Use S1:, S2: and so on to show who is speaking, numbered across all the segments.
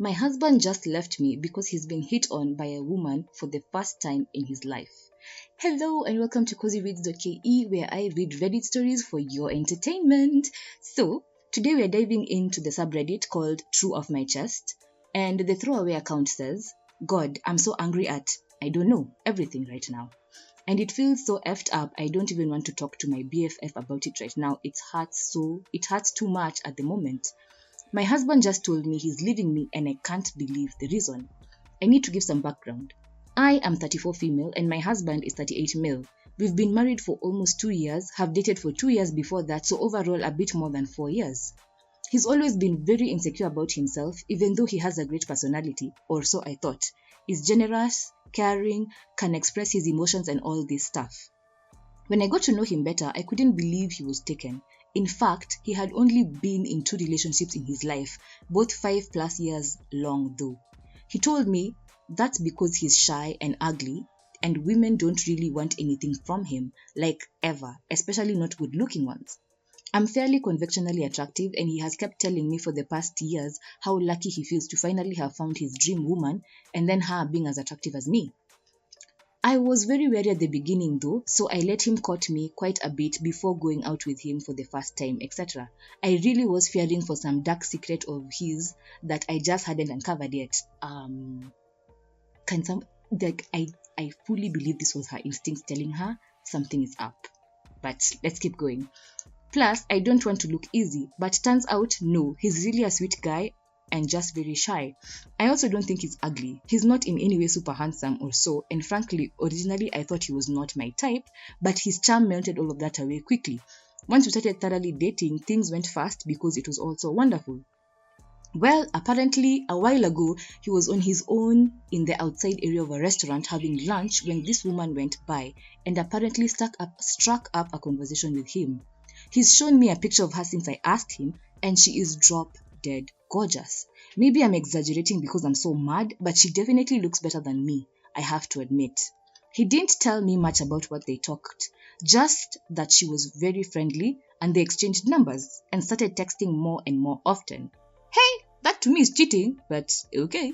S1: My husband just left me because he's been hit on by a woman for the first time in his life. Hello and welcome to cozyreads.ke, where I read Reddit stories for your entertainment. So, today we are diving into the subreddit called True of My Chest, and the throwaway account says, God, I'm so angry at, I don't know, everything right now. And it feels so effed up, I don't even want to talk to my BFF about it right now. It hurts too much at the moment. My husband just told me he's leaving me and I can't believe the reason. I need to give some background. I am 34 female and my husband is 38 male. We've been married for almost 2 years, have dated for 2 years before that, so overall a bit more than 4 years. He's always been very insecure about himself, even though he has a great personality, or so I thought. He's generous, caring, can express his emotions and all this stuff. When I got to know him better, I couldn't believe he was taken. In fact, he had only been in 2 relationships in his life, both 5+ years long though. He told me that's because he's shy and ugly, and women don't really want anything from him, like ever, especially not good-looking ones. I'm fairly conventionally attractive, and he has kept telling me for the past years how lucky he feels to finally have found his dream woman, and then her being as attractive as me. I was very wary at the beginning though, so I let him court me quite a bit before going out with him for the first time, etc. I really was fearing for some dark secret of his that I just hadn't uncovered yet. I fully believe this was her instincts telling her something is up. But let's keep going. Plus, I don't want to look easy, but turns out no, he's really a sweet guy and just very shy. I also don't think he's ugly. He's not in any way super handsome or so, and frankly, originally I thought he was not my type, but his charm melted all of that away quickly. Once we started thoroughly dating, things went fast because it was all so wonderful. Well, apparently, a while ago, he was on his own in the outside area of a restaurant having lunch when this woman went by and apparently struck up a conversation with him. He's shown me a picture of her since I asked him, and she is drop dead gorgeous. Maybe I'm exaggerating because I'm so mad, but she definitely looks better than me, I have to admit. He didn't tell me much about what they talked, just that she was very friendly and they exchanged numbers and started texting more and more often. Hey, that to me is cheating, but okay.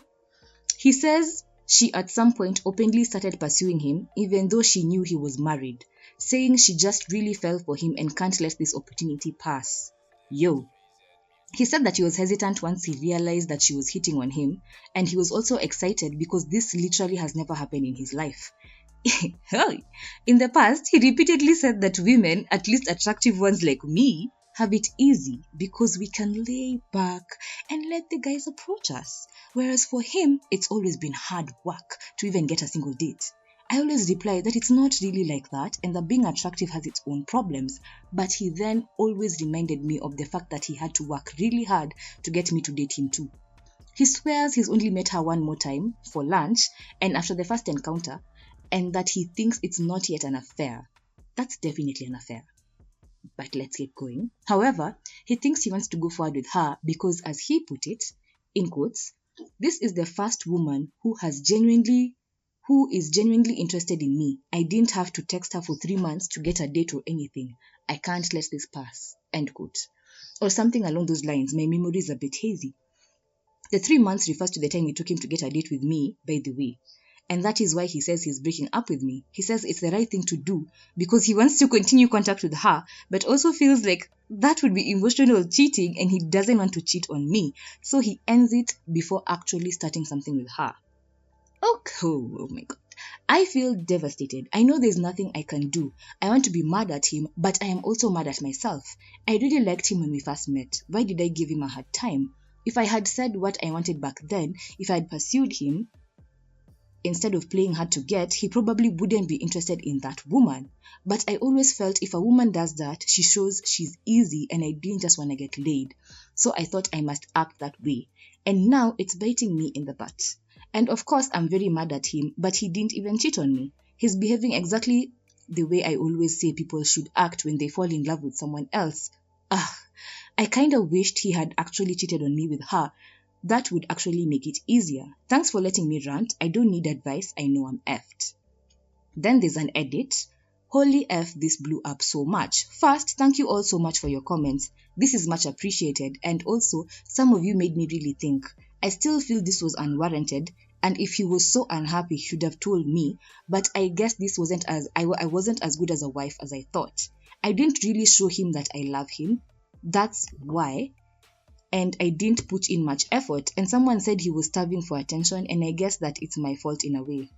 S1: He says she at some point openly started pursuing him even though she knew he was married, saying she just really fell for him and can't let this opportunity pass. Yo. He said that he was hesitant once he realized that she was hitting on him, and he was also excited because this literally has never happened in his life. In the past, he repeatedly said that women, at least attractive ones like me, have it easy because we can lay back and let the guys approach us, whereas for him, it's always been hard work to even get a single date. I always reply that it's not really like that and that being attractive has its own problems, but he then always reminded me of the fact that he had to work really hard to get me to date him too. He swears he's only met her one more time for lunch and after the first encounter, and that he thinks it's not yet an affair. That's definitely an affair. But let's keep going. However, he thinks he wants to go forward with her because, as he put it, in quotes, this is the first woman who is genuinely interested in me. I didn't have to text her for 3 months to get a date or anything. I can't let this pass. End quote. Or something along those lines. My memory is a bit hazy. The 3 months refers to the time it took him to get a date with me, by the way. And that is why he says he's breaking up with me. He says it's the right thing to do because he wants to continue contact with her, but also feels like that would be emotional cheating and he doesn't want to cheat on me. So he ends it before actually starting something with her. Oh my god. I feel devastated. I know there's nothing I can do. I want to be mad at him, but I am also mad at myself. I really liked him when we first met. Why did I give him a hard time? If I had said what I wanted back then, if I had pursued him, instead of playing hard to get, he probably wouldn't be interested in that woman. But I always felt if a woman does that, she shows she's easy and I didn't just want to get laid. So I thought I must act that way. And now it's biting me in the butt. And of course, I'm very mad at him, but he didn't even cheat on me. He's behaving exactly the way I always say people should act when they fall in love with someone else. I kind of wished he had actually cheated on me with her. That would actually make it easier. Thanks for letting me rant. I don't need advice. I know I'm effed. Then there's an edit. Holy F, this blew up so much. First, thank you all so much for your comments. This is much appreciated, and also some of you made me really think. I still feel this was unwarranted, and if he was so unhappy, he should have told me. But I guess this wasn't as I wasn't as good as a wife as I thought. I didn't really show him that I love him. That's why. And I didn't put in much effort. And someone said he was starving for attention, and I guess that it's my fault in a way.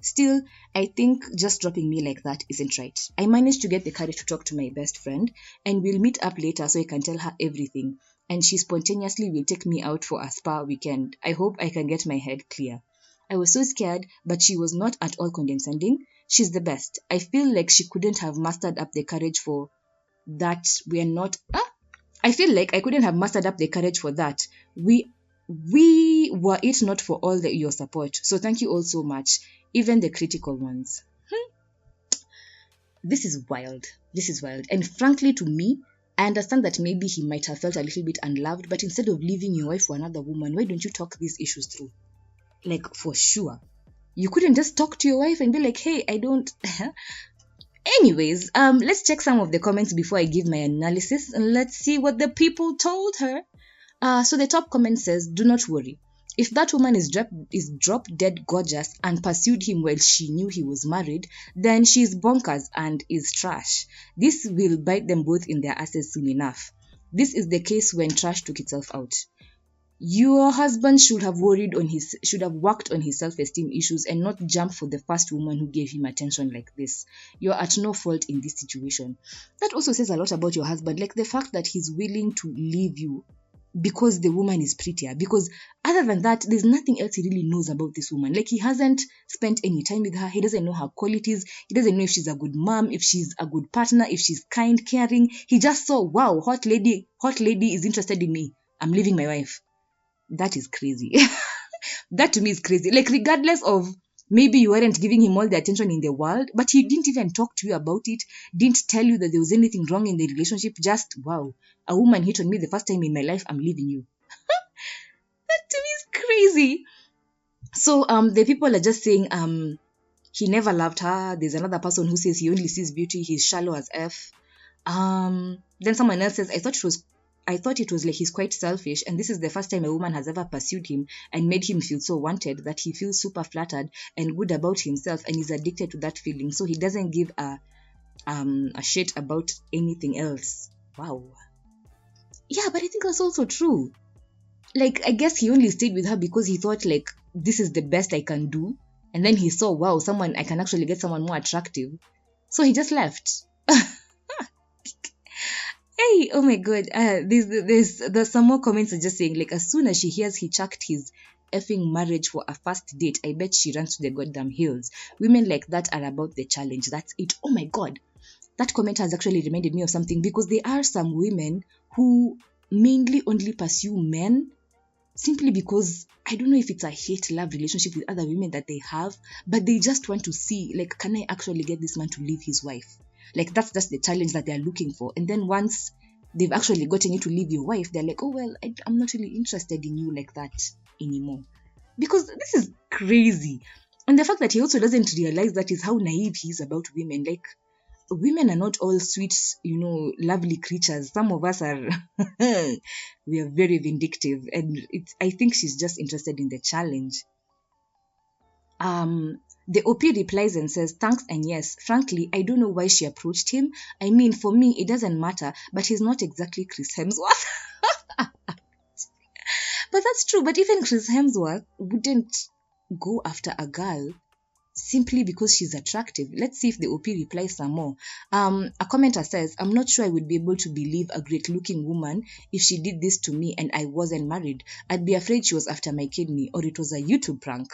S1: Still, I think just dropping me like that isn't right. I managed to get the courage to talk to my best friend, and we'll meet up later so I can tell her everything. And she spontaneously will take me out for a spa weekend. I hope I can get my head clear. I was so scared, but she was not at all condescending. She's the best. I feel like she couldn't have mustered up the courage for that. I feel like I couldn't have mustered up the courage for that. We were it not for all your support. So thank you all so much, even the critical ones. This is wild. This is wild. And frankly, to me, I understand that maybe he might have felt a little bit unloved, but instead of leaving your wife for another woman, why don't you talk these issues through? Like, for sure. You couldn't just talk to your wife and be like, hey, I don't... Anyways, let's check some of the comments before I give my analysis, and let's see what the people told her. So the top comment says, do not worry. If that woman is drop dead gorgeous and pursued him while she knew he was married, then she is bonkers and is trash. This will bite them both in their asses soon enough. This is the case when trash took itself out. Your husband should have worked on his self-esteem issues and not jump for the first woman who gave him attention like this. You're at no fault in this situation. That also says a lot about your husband, like the fact that he's willing to leave you because the woman is prettier. Because other than that, there's nothing else he really knows about this woman. Like, he hasn't spent any time with her. He doesn't know her qualities. He doesn't know if she's a good mom, if she's a good partner, if she's kind, caring. He just saw, wow, hot lady is interested in me. I'm leaving my wife. That is crazy. That to me is crazy. Like, regardless of maybe you weren't giving him all the attention in the world, but he didn't even talk to you about it, didn't tell you that there was anything wrong in the relationship. Just, wow, a woman hit on me the first time in my life, I'm leaving you. That to me is crazy. So the people are just saying he never loved her. There's another person who says he only sees beauty, he's shallow as F. Then someone else says, I thought it was like he's quite selfish, and this is the first time a woman has ever pursued him and made him feel so wanted that he feels super flattered and good about himself and is addicted to that feeling, so he doesn't give a shit about anything else. Wow. Yeah, but I think that's also true. Like, I guess he only stayed with her because he thought, like, this is the best I can do, and then he saw, wow, I can actually get someone more attractive, so he just left. Hey, oh my god, there's some more comments are just saying, like, as soon as she hears he chucked his effing marriage for a first date, I bet she runs to the goddamn hills. Women like that are about the challenge. That's it. Oh my god. That comment has actually reminded me of something, because there are some women who mainly only pursue men simply because, I don't know if it's a hate-love relationship with other women that they have, but they just want to see, like, can I actually get this man to leave his wife? Like, that's just the challenge that they're looking for. And then once they've actually gotten you to leave your wife, they're like, oh, well, I'm not really interested in you like that anymore. Because this is crazy. And the fact that he also doesn't realize that is how naive he is about women. Like, women are not all sweet, lovely creatures. Some of us are, we are very vindictive. And I think she's just interested in the challenge. The OP replies and says, thanks and yes. Frankly, I don't know why she approached him. I mean, for me, it doesn't matter, but he's not exactly Chris Hemsworth. But that's true. But even Chris Hemsworth wouldn't go after a girl simply because she's attractive. Let's see if the OP replies some more. A commenter says, I'm not sure I would be able to believe a great-looking woman if she did this to me and I wasn't married. I'd be afraid she was after my kidney or it was a YouTube prank.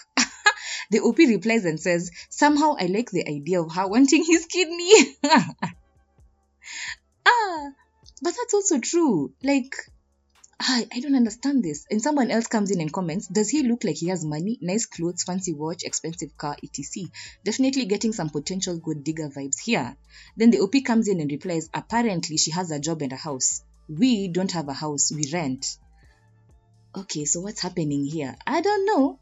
S1: The OP replies and says, somehow I like the idea of her wanting his kidney. But that's also true. Like, I don't understand this. And someone else comes in and comments, does he look like he has money, nice clothes, fancy watch, expensive car, etc.? Definitely getting some potential gold digger vibes here. Then the OP comes in and replies, apparently she has a job and a house. We don't have a house, we rent. Okay, so what's happening here? I don't know.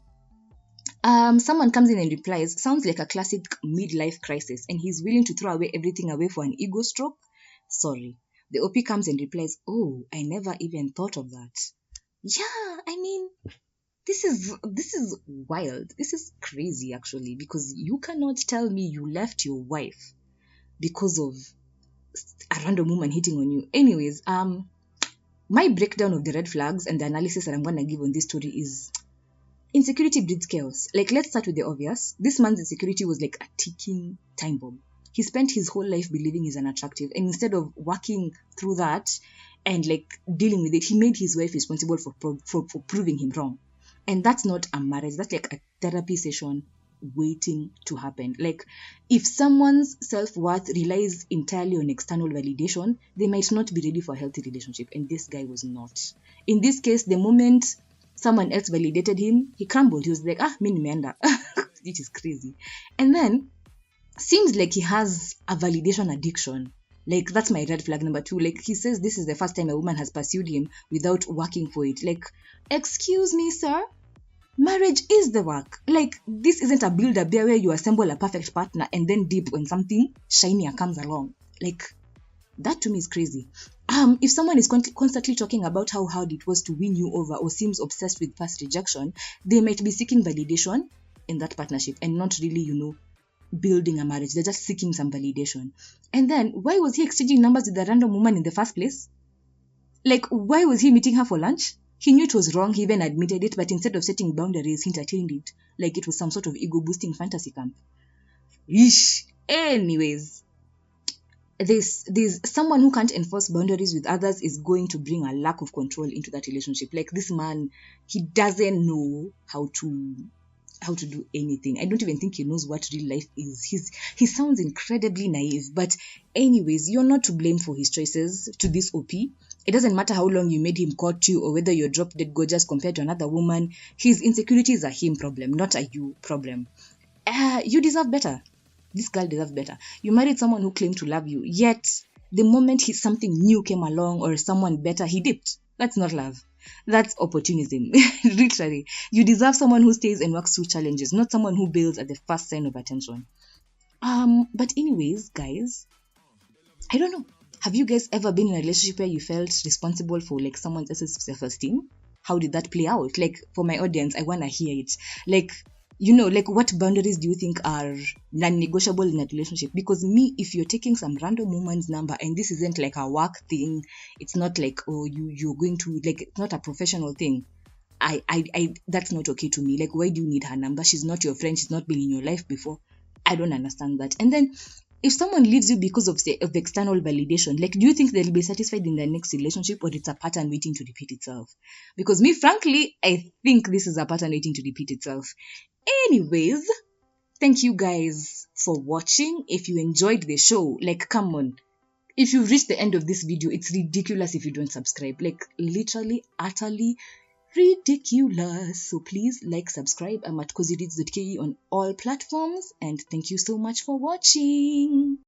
S1: Someone comes in and replies, sounds like a classic midlife crisis, and he's willing to throw everything away for an ego stroke? Sorry. The OP comes and replies, oh, I never even thought of that. Yeah, I mean, this is wild. This is crazy actually, because you cannot tell me you left your wife because of a random woman hitting on you. Anyways, my breakdown of the red flags and the analysis that I'm gonna give on this story is insecurity breeds chaos. Like, let's start with the obvious. This man's insecurity was like a ticking time bomb. He spent his whole life believing he's unattractive, and instead of working through that and like dealing with it, he made his wife responsible for proving him wrong. And that's not a marriage. That's like a therapy session waiting to happen. Like, if someone's self-worth relies entirely on external validation, they might not be ready for a healthy relationship, and this guy was not. In this case, the moment someone else validated him, he crumbled. He was like, mi nimeenda. It is crazy. And then seems like he has a validation addiction. Like, that's my red flag number 2. Like, he says this is the first time a woman has pursued him without working for it. Like, excuse me, sir, marriage is the work. Like, this isn't a build a bear where you assemble a perfect partner and then dip when something shinier comes along. Like, that to me is crazy. If someone is constantly talking about how hard it was to win you over or seems obsessed with past rejection, they might be seeking validation in that partnership and not really, building a marriage. They're just seeking some validation. And then, why was he exchanging numbers with a random woman in the first place? Like, why was he meeting her for lunch? He knew it was wrong, he even admitted it, but instead of setting boundaries, he entertained it like it was some sort of ego-boosting fantasy camp. Yeesh. Anyways, there's someone who can't enforce boundaries with others is going to bring a lack of control into that relationship. Like, this man, he doesn't know how to do anything. I don't even think he knows what real life is. He sounds incredibly naive. But anyways, you're not to blame for his choices to this OP. It doesn't matter how long you made him court you or whether you're drop dead gorgeous compared to another woman. His insecurities are him problem, not a you problem. You deserve better. This girl deserves better. You married someone who claimed to love you, yet the moment something new came along or someone better, he dipped. That's not love. That's opportunism. Literally. You deserve someone who stays and works through challenges, not someone who bails at the first sign of attention. But anyways, guys, I don't know. Have you guys ever been in a relationship where you felt responsible for like someone else's self-esteem? How did that play out? Like, for my audience, I wanna hear it. Like, like, what boundaries do you think are non-negotiable in a relationship? Because me, if you're taking some random woman's number and this isn't like a work thing, it's not like, oh, you're going to, like, it's not a professional thing. I that's not okay to me. Like, why do you need her number? She's not your friend. She's not been in your life before. I don't understand that. And then, if someone leaves you because of external validation, like, do you think they'll be satisfied in their next relationship, or it's a pattern waiting to repeat itself? Because me, frankly, I think this is a pattern waiting to repeat itself. Anyways, thank you guys for watching. If you enjoyed the show, like, come on. If you've reached the end of this video, it's ridiculous if you don't subscribe. Like, literally, utterly ridiculous. So please like, subscribe. I'm at cozyreads.ke on all platforms, and thank you so much for watching.